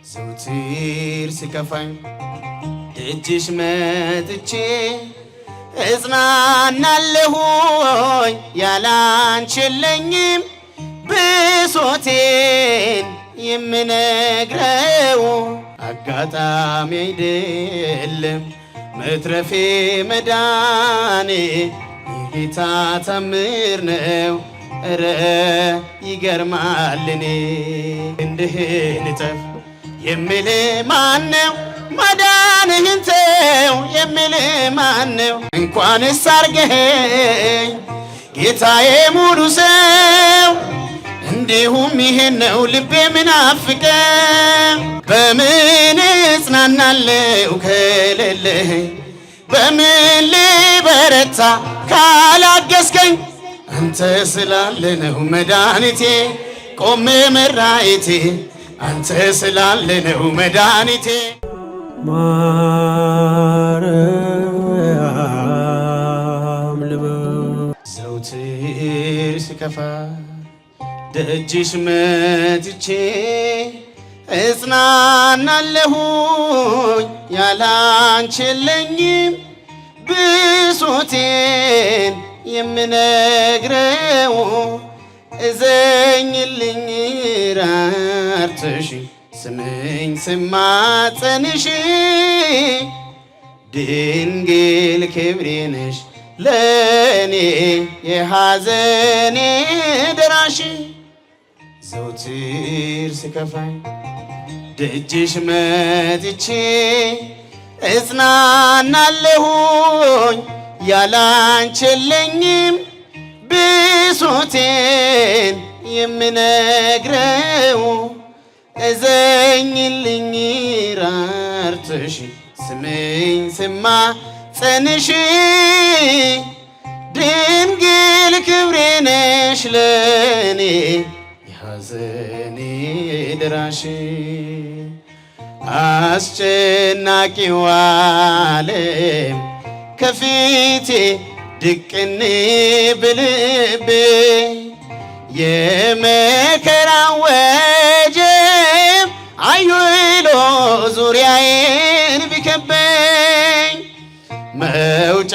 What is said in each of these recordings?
ዘውትር ሲከፋኝ ደጅሽ መጥቼ እጽናናለሁኝ ያላንቺ የለኝም ብሶቴን የምነግረው አጋጣሚ አይደለም መትረፌ መዳኔ የጌታ ተአምር ነው እረ ይገርማል እኔ እንድህን እጠፍ የሚል ማነው ማዳንህን ተው የሚል ማነው እንኳንስ አርገኸኝ ጌታዬ ሙሉ ሰው እንዲሁም ይሄን ነው ልቤ ምናፍቀው በምን እጽናናለሁ ከሌለኸኝ በምን ልበረታ ካላገዝከኝ አንተ ስላለ ነው መድኃኒቴ ቆሜ መራየቴ አንተ ስላለ ነው መድኃኒቴ ማርያም ዘውትር ሲከፋ ደጅሽ መጥቼ እጽናናለሁኝ ያላንቺ የለኝም ብሶቴን የምነግረው እዘኝልኝ ራርተሽ ስምኝ ስማጸንሽ ድንግል ክብሬ ነሽ ለእኔ የሐዘኔ ደራሽ ዘውትር ሲከፋኝ ደጅሽ መጥቼ እጽናናለሁኝ ያላንቺ የለኝም ብሶቴን የምነግረው እዘኝልኝ ራርተሽ ስምኝ ስማጸንሽ ድንግል ክብሬ ነሽ ለእኔ የሐዘኔ ደራሽ አስጨናቂው ዓለም ከፊቴ ድቅን ብልቤ የመከራው ወጀብ አይሎ ዙሪያዬን ቢከበኝ መውጫ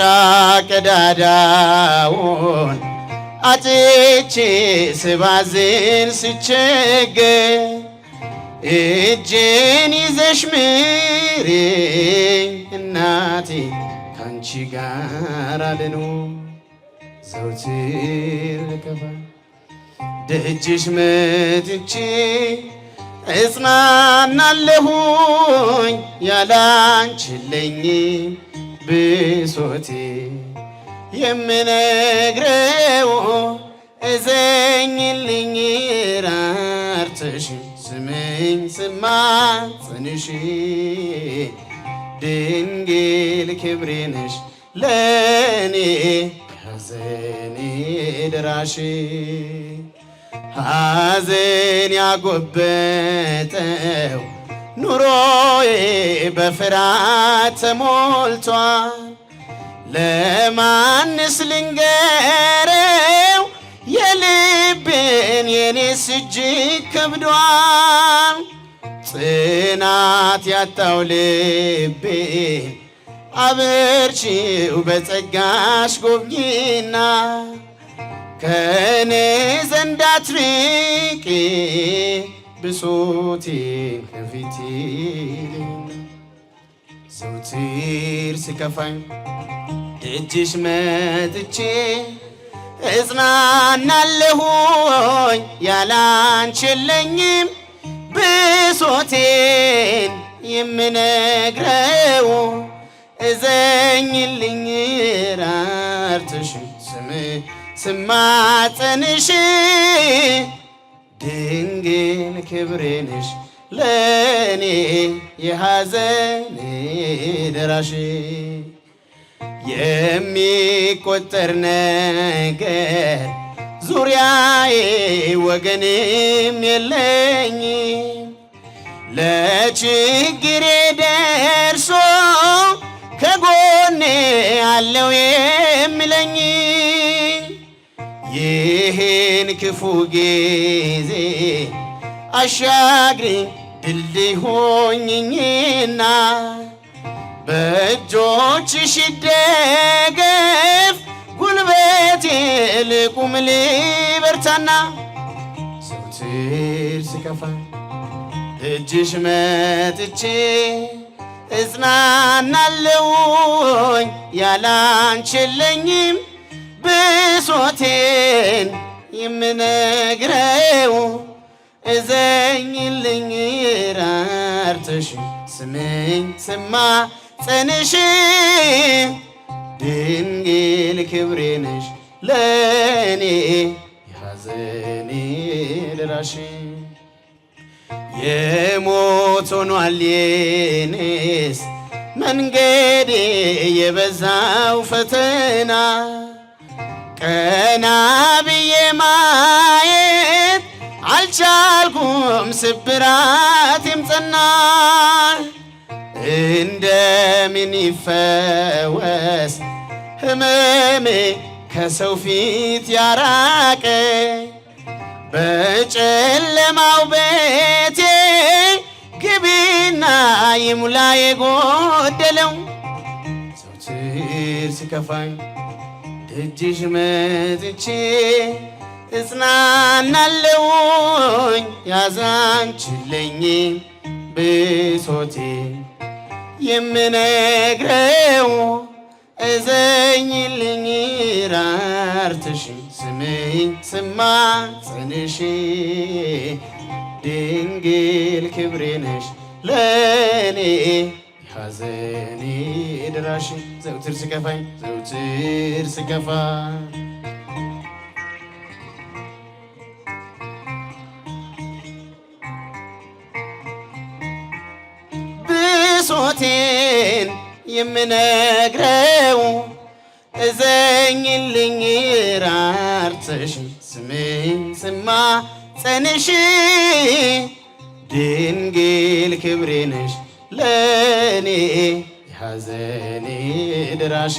ቀዳዳውን አጥቼ ስባዝን ስቸገር እጄን ይዘሽ ምሪኝ እናቴ ካንቺ ጋር ልኑር ዘውትር ከፋ ደጅሽ መጥቼ እጽናናለሁኝ ያላንቺ የለኝም ብሶቴ የምነግረው እዘኝልኝ ራርተሽ ስምኝ ስማጸንሽ ድንግል ክብሬ ነሽ ለእኔ ሐዘኔ ደራሽ ሐዘን ያጎበጠው ኑሮዬ በፍርሃት ተሞልቷል ለማንስ ልንገረው የልቤን የኔስ እጅግ ከብዷል ጽናት ያጣው ልቤ አበርቺው በጸጋሽ ጎብኚና ከኔ ዘንድ አትርቂ ብሶቴን ከፊቴ ዘውትር ሲከፋኝ ደጅሽ መጥቼ እጽናናለሁኝ ያላንቺ የለኝም ብሶቴን የምነግረው እዘኝልኝ ራርተሽ ስማጸንሽ ድንግል ክብሬ ነሽ ለእኔ የሐዘኔ ደራሽ የሚቆጠር ነገር ዙሪያዬ ወገንም የለኝ ለችግሬ ደርሶ ከጎኔ አለው የሚለኝ ይህን ክፉ ጊዜ አሻግሪኝ ድልድይ ሆኝኝና በእጆችሽ ይደገፍ ጉልበቴ ልቁም ልበርታና ዘወትር ሲከፋኝ እጅሽ መጥቼ እጽናናለሁኝ ያላንቺ የለኝም ብሶቴን የምነግረው እዘኝልኝ ራርተሽ ስምኝ ስማጸንሽ ድንግል ክብሬ ነሽ ለእኔ የሐዘኔ ደራሽ የሞት ሆኗል የኔስ መንገዴ የበዛው ፈተና ቀና ብዬ ማየት አልቻልኩም ስብራቴም ጸና እንደምን ይፈወስ ህመሜ ከሰው ፊት ያራቀ በጨለማው ቤቴ ግቢና ይሙላ የጎደለው ዘወትር ሲከፋኝ ደጅሽ መጥቼ እጽናናለሁኝ ያዛንችልኝ ብሶቴ የምነግረው እዘኝልኝ ራርተሽ ስምኝ ስማጸንሽ ድንግል ክብሬ ነሽ ለእኔ የሐዘኔ ደራሽ ዘውትር ሲከፋኝ ዘውትር ሲከፋኝ ብሶቴን የምነግረው እዘኝልኝ ራርተሽ ስምኝ ስማጸንሽ ድንግል ክብሬ ነሽ ለእኔ የሐዘኔ ደራሽ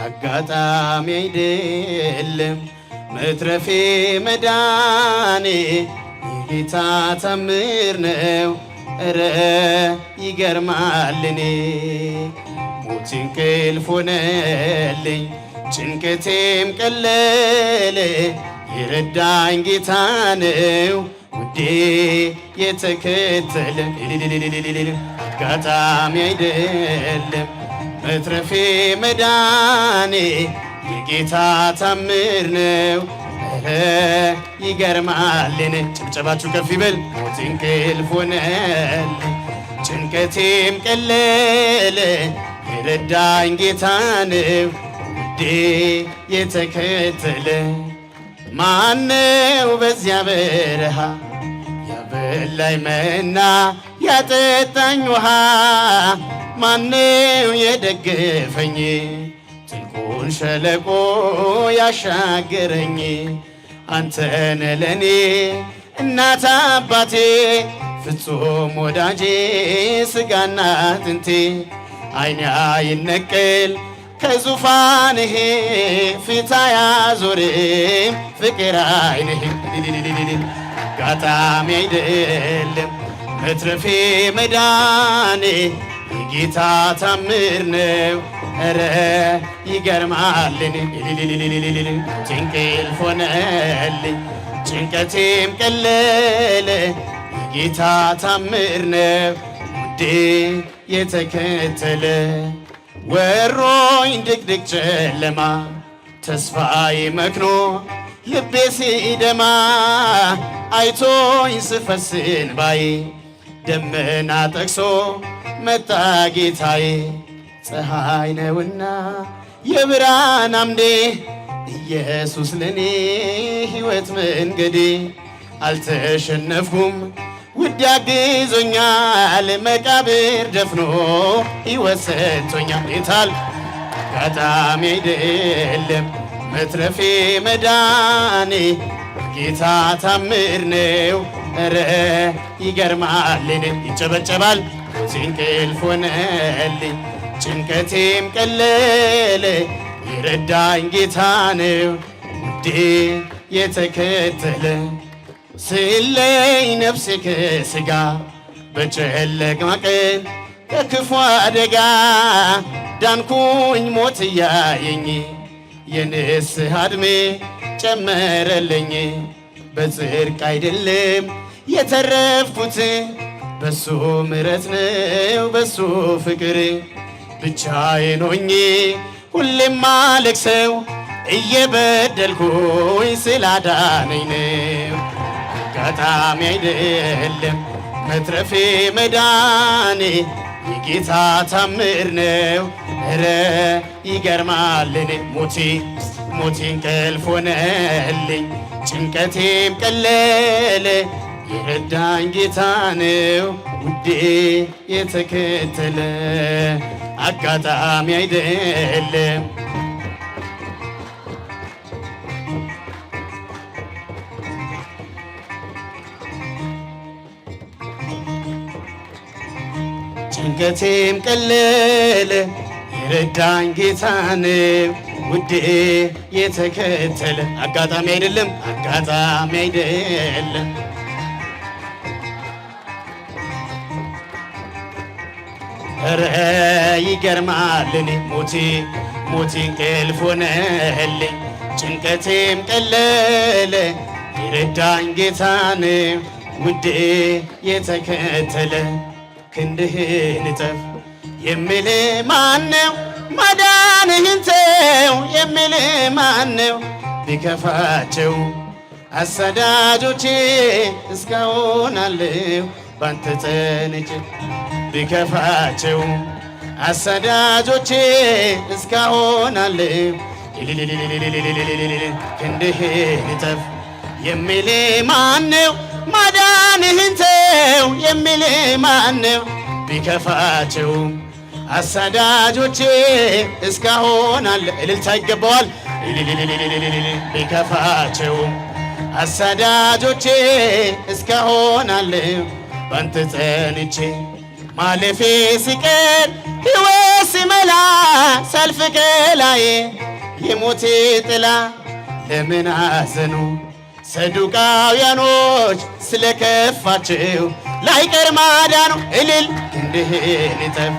አጋጣሚ አይደለም መትረፌ መዳኔ የጌታ ታምር ነው እረ ይገርማልኔ ሞት እንቅልፍ ሆነልኝ ጭንቀቴም ቀለለ የረዳኝ ጌታ ነው ውዴ የተከተለ አጋጣሚ አይደለም መትረፌ መዳኔ የጌታ ታምር ነው እረ ይገርማልን ጭብጨባችሁ ከፍ ይበል ሞት እንቅልፍ ሆነልኝ ጭንቀቴም ቀለለ የረዳኝ ጌታ ነው ውዴ የተከተለ ማነው በዚያ በረሃ ያበላኝ መና ያጠጣኝ ውሃ ማነው የደገፈኝ ጥልቁን ሸለቆ ያሻገረኝ አንተነ ለኔ እናት አባቴ ፍጹም ወዳጄ ስጋና አጥንቴ ዓይኔ አይነቀል ከዙፋንህ ፊት አያዞርም ፍቅር ዓይንህ አጋጣሚ አይደለም መትረፌ መዳኔ የጌታ ታምር ነው እረ ይገርማልን እንቅልፍ ሆነልኝ ጭንቀቴም ቀለለ የጌታ ታምር ነው ውዴ የተከተለ ወሮኝ ድቅድቅ ጨለማ ተስፋዬ መክኖ ልቤ ሲደማ አይቶኝ ስፈስ እንባዬ ደመና ጠቅሶ መጣ ጌታዬ ፀሐይ ነውና የብርሃን አምዴ ኢየሱስ ለኔ ሕይወት መንገዴ አልተሸነፍኩም ውድ አግዞኛል መቃብር ደፍኖ ሕይወት ሰጥቶኛል የታል አጋጣሚ አይደለም መትረፌ መዳኔ ጌታ ታምር ነው እረ ይገርማልን ይጨበጨባል እንቅልፍ ሆነልኝ ጭንቀቴም ቀለለ የረዳኝ ጌታ ነው ውዴ የተከተለ ስለይ ነፍሴ ከሥጋ በጨለማ ቀን ከክፉ አደጋ ዳንኩኝ ሞት እያየኝ የንስሐ ዕድሜ ጨመረልኝ። በጽድቅ አይደለም የተረፍኩት በሱ ምሕረት ነው በሱ ፍቅር ብቻዬን ሆኜ ሁሌም ማለቅሰው እየበደልኩኝ ስላዳነኝ ነው። አጋጣሚ አይደለም መትረፌ መዳኔ የጌታ ታምር ነው። እረ ይገርማል እኔ ሞቴ እንቅልፍ ሆነልኝ ጭንቀቴም ቀለለ የረዳኝ ጌታ ነው ውዴ የተከተለ አጋጣሚ አይደለም። ጭንቀቴም ቀለለ የረዳኝ ጌታ ነው ውዴ የተከተለ አጋጣሚ አይደለም አጋጣሚ አይደለም። እረ ይገርማል እኔ ሞቴ እንቅልፍ ሆነልኝ ጭንቀቴም ቀለለ የረዳኝ ጌታ ነው ውዴ የተከተለ ክንድህን እጠፍ የሚል ማነው? ማዳንህን ተው የሚል ማነው? ቢከፋቸው አሳዳጆቼ እስካሁን አለሁ ባንተ ጸንቼ ቢከፋቸው አሳዳጆቼ እስካሁን አለሁ ክንድህን እጠፍ የሚል ማነው? ማዳንህን ተው የሚል ማነው? ቢከፋቸው አሳዳጆቼ እስካሁን አለ እልልታ ይገባዋል። ቢከፋቸው አሳዳጆቼ እስካሁን አለ ባንተ ጸንቼ ማለፌ ሲቀር ሕይወት ሲመላ ሰልፍ ከላዬ የሞቴ ጥላ ለምን አዘኑ ሰዱቃውያኖች ስለከፋቸው ላይቀር ማዳኑ እልል ክንድህን እጠፍ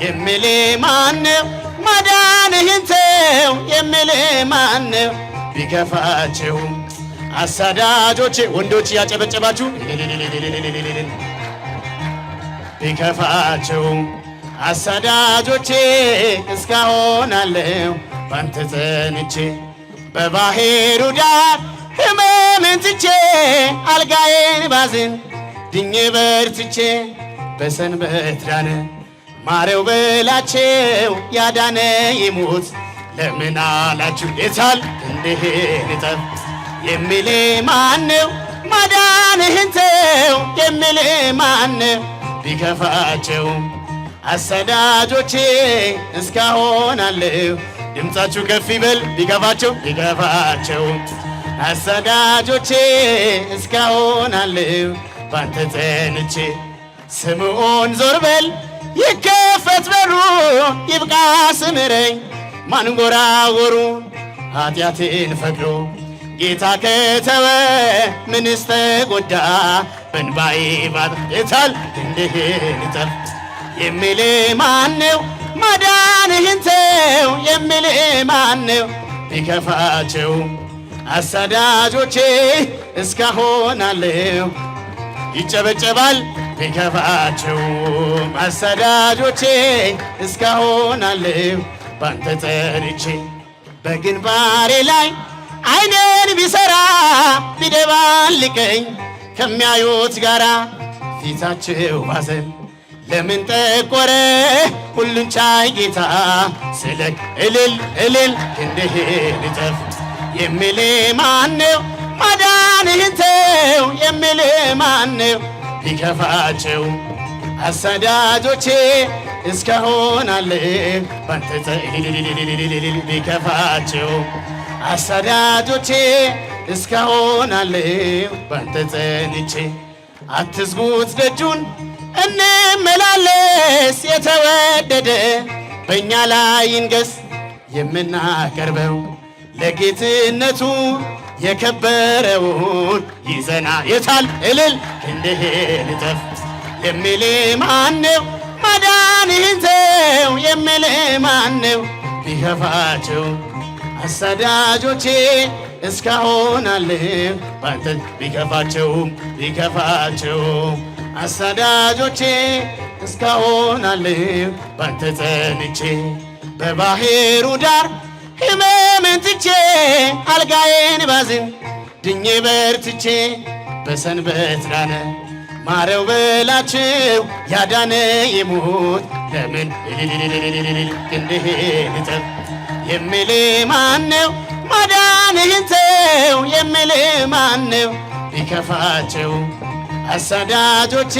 የሚል ማነው? ማዳንህን ተው የሚል ማነው? ቢከፋቸው አሳዳጆቼ ወንዶች ያጨበጨባችሁ ቢከፋቸው አሳዳጆቼ እስካሁን አለሁ ባንተ ጸንቼ በባሕሩ ዳር ሕመምን ትቼ አልጋዬን ባዝን ድኜ በርትቼ በሰንበት ዳነ ማረው በላቸው ያዳነ ይሙት ለምን አላችሁ የታል ክንድህን እጠፍ የሚል ማነው? ማዳንህን ተው የሚል ማነው? ቢከፋቸው አሳዳጆቼ እስካሁን አለሁ ድምፃችሁ ከፍ ይበል ቢከፋቸው አሳዳጆቼ እስካሁን አለሁ ባንተ ጸንቼ ስምዖን ዞር በል ይከፈት በሩ ይብቃ ስምረኝ ማንጎራጎሩ ኃጢአቴን ፈቅዶ ጌታ ከተወ ምንስ ተጎዳ በእንባዬ የታል ክንድህን እጠፍ የሚል ማነው? ማዳንህን ተው የሚል ማነው? ቢከፋቸው አሳዳጆቼ እስካሁን አለሁ ይጨበጨባል ቢከፋቸው አሳዳጆቼ እስካሁን አለሁ ባንተ ጸንቼ በግንባሬ ላይ ዓይኔን ቢሰራ ቢደባልቀኝ ከሚያዩት ጋራ ፊታቸው ባዘን ለምን ጠቆረ ሁሉን ቻይ ጌታ ስለክ እልል ክንድህን እጠፍ የሚል ማነው? ማዳንህን ተው የሚል ማነው? ቢከፋቸው አሳዳጆቼ እስካሁን አለሁ ባንተ ቢከፋቸው አሳዳጆቼ እስካሁን አለሁ ባንተ ጸንቼ አትዝጉት ደጁን እንመላለስ የተወደደ በእኛ ላይ ይንገስ የምናቀርበው ለጌትነቱ የከበረውን ይዘና የታል እልል ክንድህን እጠፍ የሚል ማነው? ማዳንህን ተው የሚል ማነው? ቢከፋቸው አሳዳጆቼ እስካሁን አለሁ ባንተ ቢከፋቸውም አሳዳጆቼ እስካሁን አለሁ ባንተ ጸንቼ በባህሩ ዳር ሕመምን ትቼ አልጋዬን ባዝን ድኜ በርትቼ በሰንበት ዳነ ማረው በላቸው ያዳነ ይሙት ለምን ክንድህን እጠፍ የሚል ማነው? ማዳንህን ተው የሚል ማነው? ቢከፋቸው አሳዳጆቼ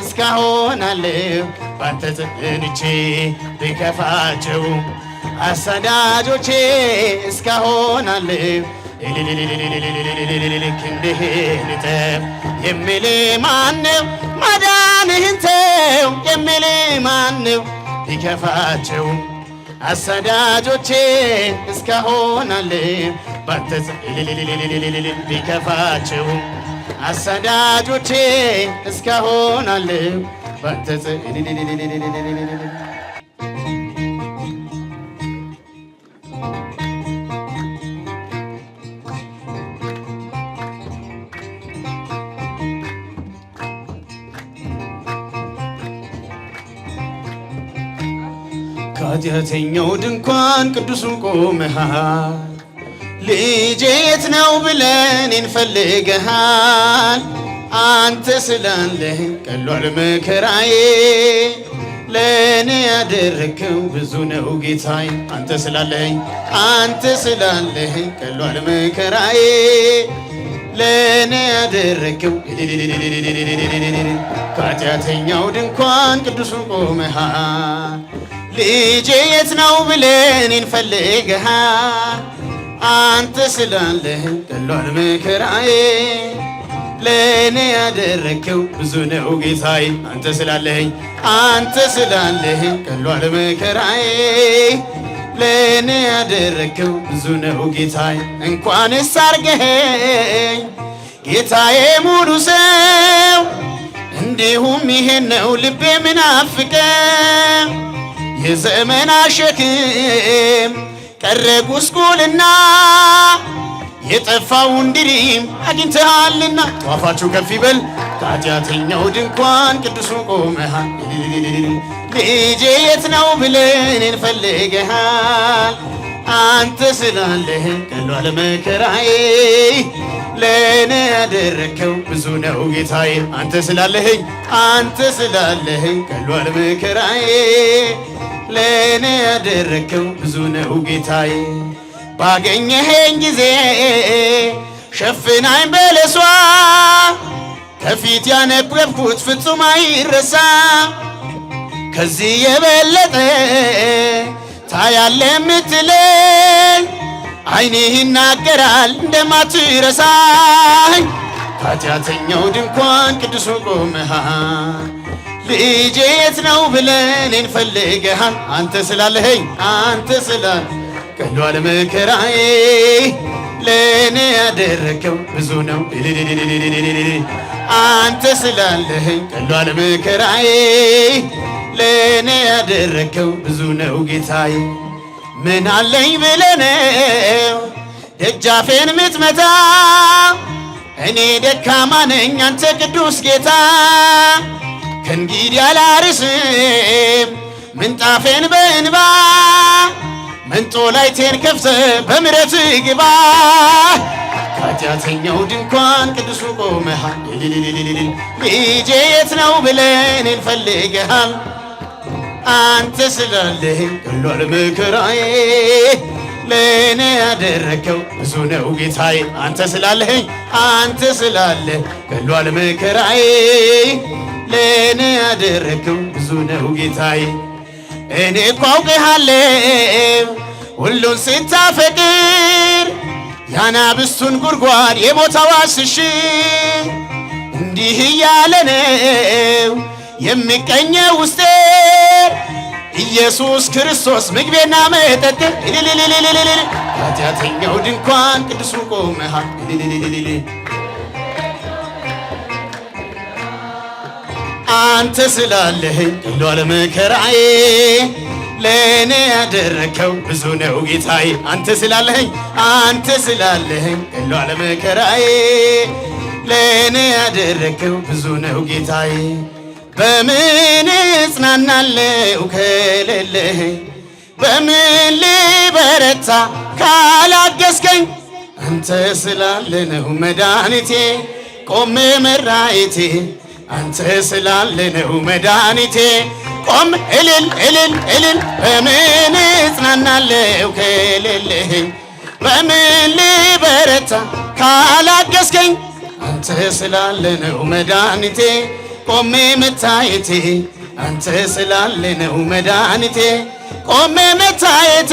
እስካሁን አለሁ ባንተ ጸንቼ ቢከፋቸው አሳዳጆቼ እስካሁን አለሁ ክንድህን እጠፍ የሚል ማነው? ማዳንህን ተው የሚል ማነው? ቢከፋቸው አሳዳጆቼ እስካሁን አለሁ ባንተ ቢከፋቸው አሳዳጆቼ እስካሁን አለሁ ባንተ ከኃጢአተኛው ድንኳን ቅዱሱ ቆመሃል። ልጄ የት ነው ብለህ እኔን ፈልገሃል። አንተ ስላለህ ቀሏል መከራዬ ለእኔ ያደረግከው ብዙ ነው ጌታዬ። አንተ ስላለኝ ቀሏል መከራዬ ለእኔ ያደረግከው ከኃጢአተኛው ድንኳን ቅዱሱ ቆመሃል። ልጄ የት ነው ብለህ እኔን ፈልገሃል። አንተ ስላለህ ቀሏል መከራዬ ለእኔ ያደረግከው ብዙ ነው ጌታዬ። አንተ ስላለህ ቀሏል መከራዬ ለእኔ ያደረግከው ብዙ ነው ጌታዬ። እንኳንስ አርገኸኝ ጌታዬ ሙሉ ሰው እንዲሁም ይሄን ነው ልቤ ምናፍቀው የዘመን ሸክም ቀረ ጉስቁልና የጠፋውን ድሪም አግኝተሃልና ጧፋችሁ ከፍ ይበል ከኃጢአተኛው ድንኳን ቅዱሱ ቆመሃል። ልጄ የት ነው ብለህ እኔን ፈልገሃል። አንተ ስላለህ ቀሏል መከራዬ ለእኔ ያደረግከው ብዙ ነው ጌታዬ። አንተ ስላለህ ቀሏል መከራዬ ለእኔ ያደረግከው ብዙ ነው ጌታዬ። ባገኘኸኝ ጊዜ ሸፍናኝ በለሷ ከፊት ያነበብኩት ፍጹም አይረሳ። ከዚህ የበለጠ ታያለህ የምትለኝ ዓይንህ ይናገራል እንደማትረሳኝ። ከኃጢአተኛው ድንኳን ቅዱሱ ቆመሃል። ልጄ የት ነው ብለህ እኔን ፈልገሃል። አንተ ስላለኸኝ ቀሏል መከራዬ ለእኔ ያደረግከው ብዙ ነው። አንተ ስላለኸኝ ቀሏል መከራዬ ለእኔ ያደረግከው ብዙ ነው ጌታዬ። ምን አለኝ ብለህ ነው ደጃፌን ምትመታ? እኔ ደካማ ነኝ አንተ ቅዱስ ጌታ። ከእንግዲህ አላርስም ምንጣፌን በእንባ መንጦላይቴን ከፍተህ በምሕረትህ ግባ። ከኃጢአተኛው ድንኳን ቅዱሱ ቆመሃል። ልጄ የት ነው ብለህ እኔን ፈልገሃል። አንተ ስላለህ ቀሏል መከራዬ ለእኔ ያደረግከው ብዙ ነው ጌታዬ። አንተ ስላለህ ቀሏል መከራዬ ለእኔ ያደረግከው ብዙ ነው ጌታዬ። እኔ እኮ አውቅሃለሁ ሁሉን ስታፈቅር ያናብስቱን ጉድጓድ የሞት አዋጅ ስሽር እንዲህ እያለ ነው የሚቀኘው ውስጤ ኢየሱስ ክርስቶስ ምግቤና መጠጤ ኃጢአተኛው ድንኳን ቅዱሱ ቆመሃል አንተ ስላለኸኝ ቀሏል መከራዬ ለእኔ ያደረከው ብዙ ነው ጌታዬ አንተ ስላለኸኝ ቀሏል መከራዬ ለእኔ ያደረከው ብዙ ነው ጌታዬ በምን እጽናናለሁ ከሌለኸኝ በምን ልበረታ ካላገዝከኝ አንተ ስላለ ነው መድኃኒቴ ቆሜ መራየቴ አንተ ስላለ ነው መድኃኒቴ ቆም እልል በምን እጽናናለሁ ከሌለኸኝ በምን ልበረታ ካላገዝከኝ አንተ ስላለ ነው መድኃኒቴ ቆሜ መታየቴ አንተ ስላለ ነው መድኃኒቴ ቆሜ መታየቴ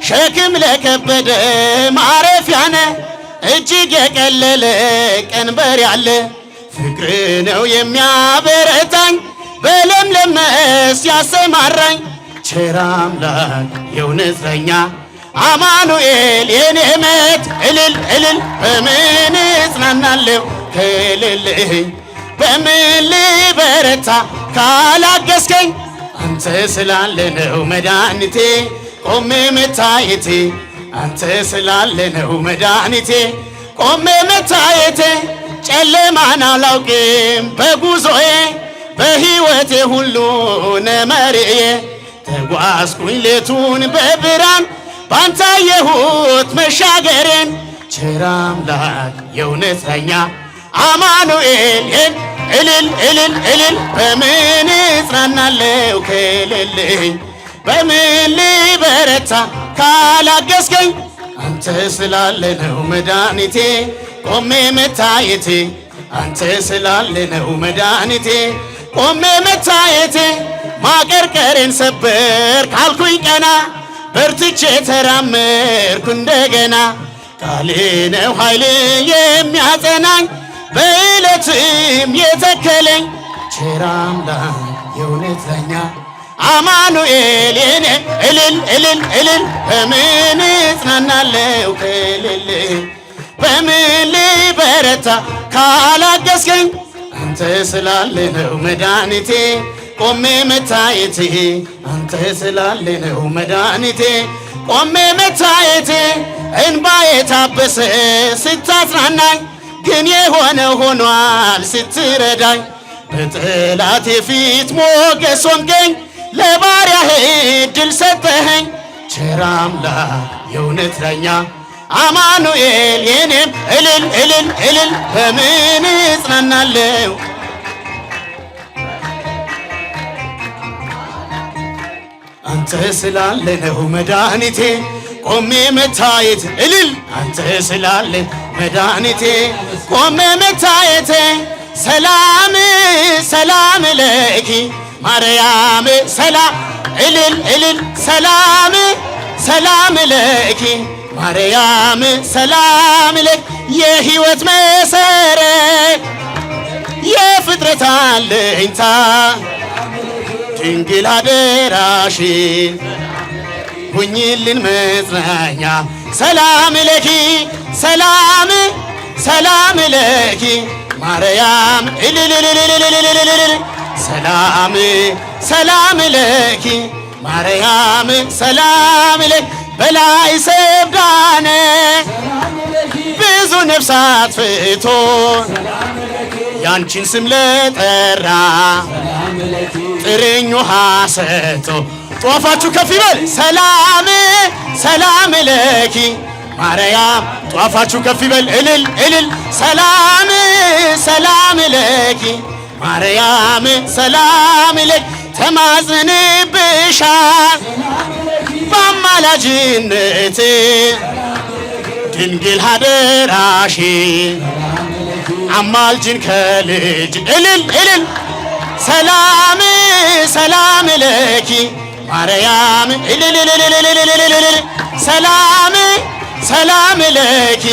ሸክም ለከበደ ማረፊያነ እጅግ የቀለለ ቀንበር ያለ ፍቅር ነው የሚያበረታኝ በለምለም መስክ ያሰማራኝ ቸር አምላክ የእውነት እረኛ አማኑኤል የኔ መት እልል በምን እጽናናለሁ ከሌለኸኝ በምን ልበረታ ካላገዝከኝ አንተ ስላለ ነው መድኃኒቴ ቆሜ መታየቴ አንተ ስላለ ነው መድኃኒቴ ቆሜ መታየቴ ጨለማን አላውቅም በጉዞዬ በሕይወቴ ሁሉ ነመርዬ ተጓዝኩኝ ሌቱን በብርሃን ባንተ አየሁት መሻገሬን ቸር አምላክ የእውነት እረኛ አማኑኤል እልል በምን እጽናናለሁ ከሌለኸኝ በምን ልበረታ ካላገዝከኝ አንተ ስላለ ነው መድኃኒቴ ቆሜ መታየቴ አንተ ስላለ ነው መድኃኒቴ ቆሜ መታየቴ ማቀርቀሬን ሰበር ካልኩኝ ቀና በርትቼ ተራመድኩ እንደገና ቃሌ ነው ኃይል የሚያጸናኝ በዕለትም የተከለኝ ቸር አምላክ የእውነት እረኛ አማኑኤል የኔ እልል በምን እጽናናለሁ ከሌለኸኝ በምን ልበረታ ካላገዝከኝ አንተ ስላለ ነው መድኃኒቴ ቆሜ መታየቴ አንተ ስላለ ነው መድኃኒቴ ቆሜ መታየቴ እንባዬ ታበሰ ስታጽናናኝ ግን የሆነ ሆኗል ስትረዳኝ በጠላቴ ፊት ሞገስ ሆንከኝ ለባሪያህ ዕድል ሰጠኸኝ ቸር አምላክ የእውነት እረኛ አማኑኤል የኔም እልል በምን እጽናናለሁ አንተ ስላለ ነው መድኃኒቴ ቆሜ መታየቴ አንተ ስላለ መድኃኒቴ ቆሜ መታየቴ ሰላም ለኪ ማርያም ሰላም ሰላም ለኪ ማርያም ሰላም ለኪ የሕይወት መሰረት የፍጥረት አለኝታ ድንግል አደራሽ ሁኚልን መጽናኛ ሰላም ለኪ ሰላም ለኪ ማርያም ሰላም ለኪ ማርያም ሰላም ለኪ በላይ ሰብዳነ ብዙ ነፍሳት ፍቶ ያንቺን ስም ለጠራ ጥርኝ ውሃ ሰጥቶ ጧፋችሁ ከፍ ይበል ሰላም ለኪ ማርያም ጧፋችሁ ከፍ ይበል እልል ሰላም ለኪ ማርያም ሰላም ለኪ ተማጽነንብሻል በአማላጅነት ድንግል አደራሽ አማልጅን ከልጅ እልል ሰላም ለኪ ማርያም እልል ሰላም ለኪ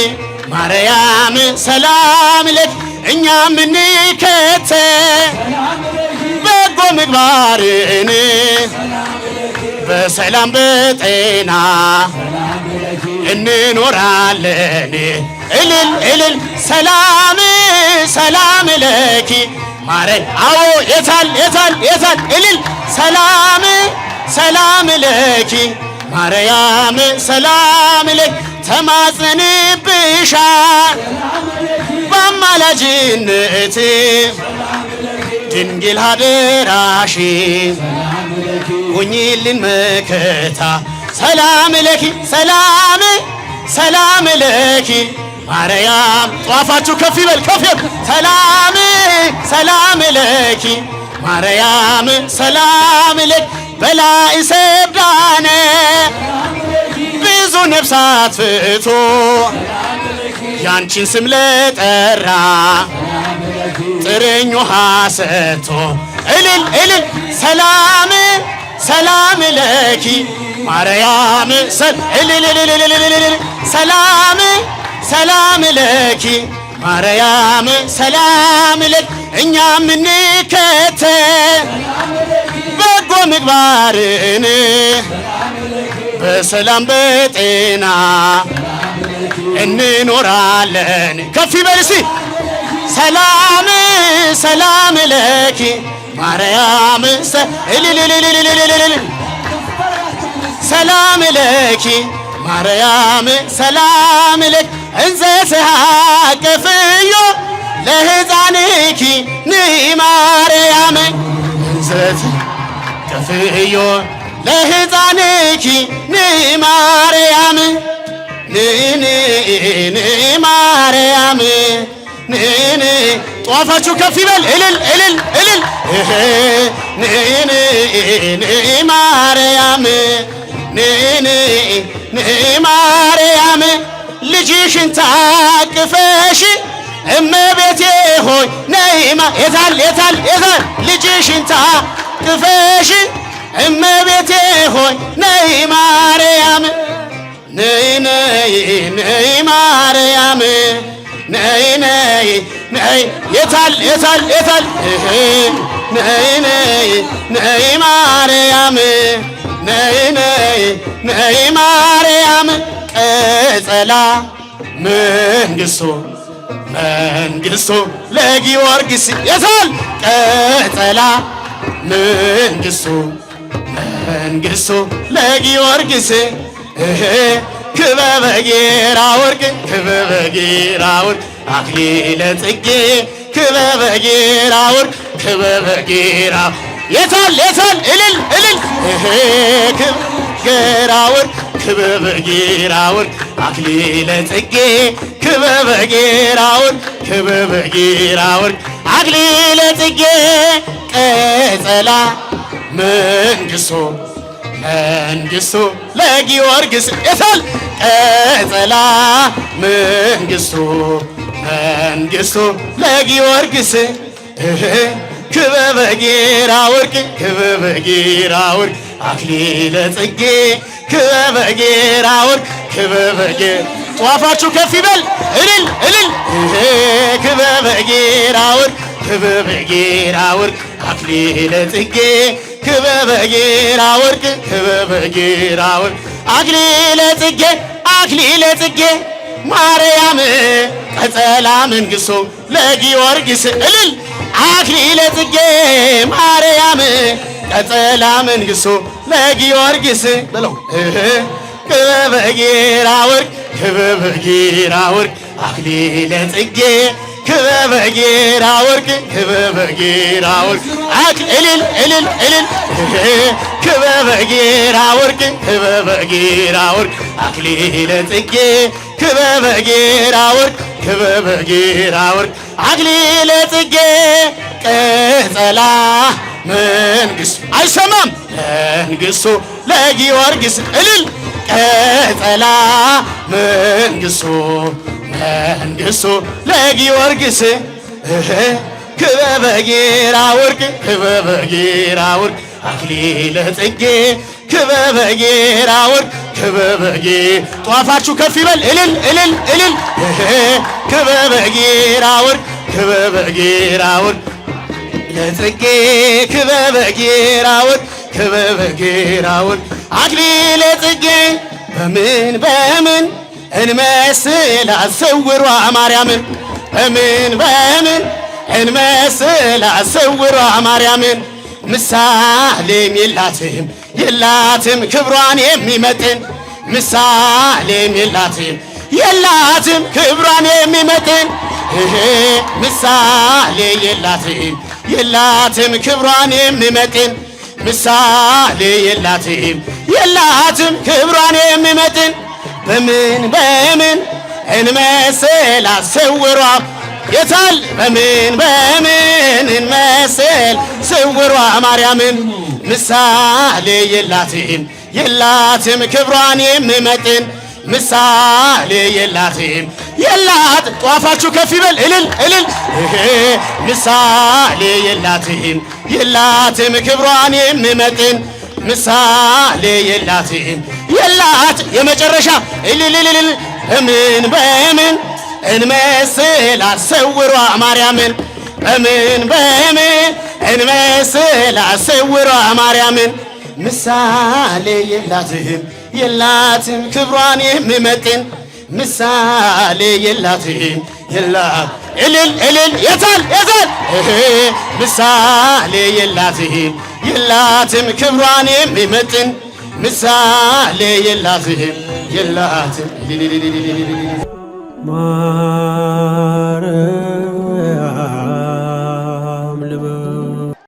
ማርያም ሰላም ለኪ እኛ ምንከተል በጎ ምግባርን በሰላም በጤና እንኖራለን። እልል እልል ሰላም ሰላም ለኪ ማረኝ። አዎ የታል የታል የታል እልል ሰላም ሰላም ለኪ ማርያም ሰላም ለኪ ተማጽነንብሻል በአማላጅነት ድንግል አደራሽ ሁኚልን መከታ። ሰላም ለኪ ሰላም ሰላም ለኪ ማርያም ጧፋችሁ ከፍ ይበል ከፍ ይበል። ሰላም ሰላም ለኪ ማርያም ሰላም ለኪ በላይ ሰብዳነ ብዙ ነፍሳት ፍቶ ያንቺን ስም ለጠራ ጥርኝ ውሃ ሰጥቶ እልል እልል ሰላም ሰላም ለኪ ማርያም ሰላም ሰላም ለኪ ማርያም ሰላም ለኪ እኛ ምንከተል በጎ ምግባርን በሰላም በጤና እንኖራለን። ከፍ ይበል እስቲ ሰላም ሰላም ለኪ ማርያም ሰላም ለኪ ማርያም ሰላም ለኪ እንዘ ተሃቀፍዮ ለሕፃንኪ ንኢ ማርያም እንዘ ተሃቀፍዮ ለሕፃንኪ ንኢ ማርያም ንኢ ማርያም ንኢ ጧፋችሁ ከፍ ይበል እልል እልል እልል ንኢ ማርያም ንኢ ማርያም ልጅሽን ታቅፈሽ እመቤቴ ሆይ ነይማ የታል የታል የታል ልጅሽን ታቅፈሽ እመቤቴ ሆይ ነይ ማርያም ነይ ነይ ነይ ማርያም ነይ ነይ ነይ የታል የታል የታል ነይ ነይ ነይ ማርያም ነይ ነይ ነይ ማርያም ቀጸላ መንግሥቱ መንግሥቱ ለጊዮርጊስ የታል ቀጸላ መንግሥቱ መንግሥቱ ለጊዮርጊስ ክበበ ጌራ ወርቅ ክበበ ጌራ ወርቅ አክሊለ ጽጌ ክበበ ጌራ ወርቅ ክበበ ጌራ የታል የታል እልል እልል ጌራ ወርቅ ክበበ ጌራ ወርቅ አክሊለ ጽጌ ክበበ ጌራ ወርቅ ክበበ ጌራ ወርቅ አክሊለ ጽጌ ቀጸላ መንግሥቱ መንግሥቱ ለጊዮርጊስ የታል ቀጸላ መንግሥቱ መንግሥቱ ለጊዮርጊስ ክበበ ጌራ ወርቅ ክበበ ጌራ ወርቅ አክሊለ ጽጌ ክበበ ጌራ ወርቅ ክበበ ጧፋችሁ ከፍ ይበል እልል እልል ክበበ ጌራ ወርቅ ክበበ ጌራ ወርቅ አክሊለ ጽጌ ክበበ ጌራ ወርቅ ክበበ ጌራ ወርቅ አክሊለ ጽጌ አክሊለ ጽጌ ማርያም ቀጸላ መንግሥቱ ለጊዮርጊስ እልል አክሊለ ጽጌ ማርያም ቀጸላ መንግሥቱ ለጊዮርጊስ በለው ክበበ ጌራ ወርቅ ክበበ ጌራ ወርቅ አክሊለ ጽጌ ክበበ ጌራ ወርቅ ክበበ ጌራ ወርቅ እልል እልል እልል ክበበ ጌራ ወርቅ ክበበ ጌራ ወርቅ አክሊለ ጽጌ ክበበ ጌራ ወርቅ ክበበ ጌራ ወርቅ አክሊለ ጽጌ ቀጸላ መንግሥቱ አይሰማም መንግሥቱ ለጊዮርጊስ እልል ቀጸላ መንግሥቱ መንግሥቱ ለጊዮርጊስ ክበበ ጌራ ወርቅ ክበበ ጌራ ወርቅ አክሊለ ጽጌ ክበበ ጌራ ወርቅ ክበበ ጧፋችሁ ከፍ ይበል እልል እልል እልል ክበበ ጌራ ወርቅ ክበበ ጌራ ወርቅ ለጽጌ ክበበ ጌራ ወርቅ ክበበ ጌራውን አክሊለ ጽጌ በምን በምን እንመስላት ስውሯ ማርያምን በምን እንመስላት ስውሯ ማርያምን ምሳሌም የላትም ክብሯን የሚመጥን ምሳሌም የላትም ክብሯን የሚመጥን ምሳሌ የላትም ክብሯን የሚመጥን ምሳሌ የላትም ክብሯን የሚመጥን በምን እንመስላት ስውሯ የታል በምን እንመስል ስውሯ ማርያምን ምሳሌ የላትም ክብሯን የሚመጥን ምሳሌ የላት ጧፋችሁ ከፍ ይበል እልል ምሳሌ የላትም ክብሯን የሚመጥን ምሳሌ የላት የመጨረሻ እልል በምን እንመስላት ስውሯ ማርያምን በምን እንመስላት ስውሯ ማርያምን ምሳሌ የላትም ክብሯን የሚመጥን ምሳሌ እልል የታል ምሳሌ የላትም ክብሯን የሚመጥን ምሳሌ የላትም ማረ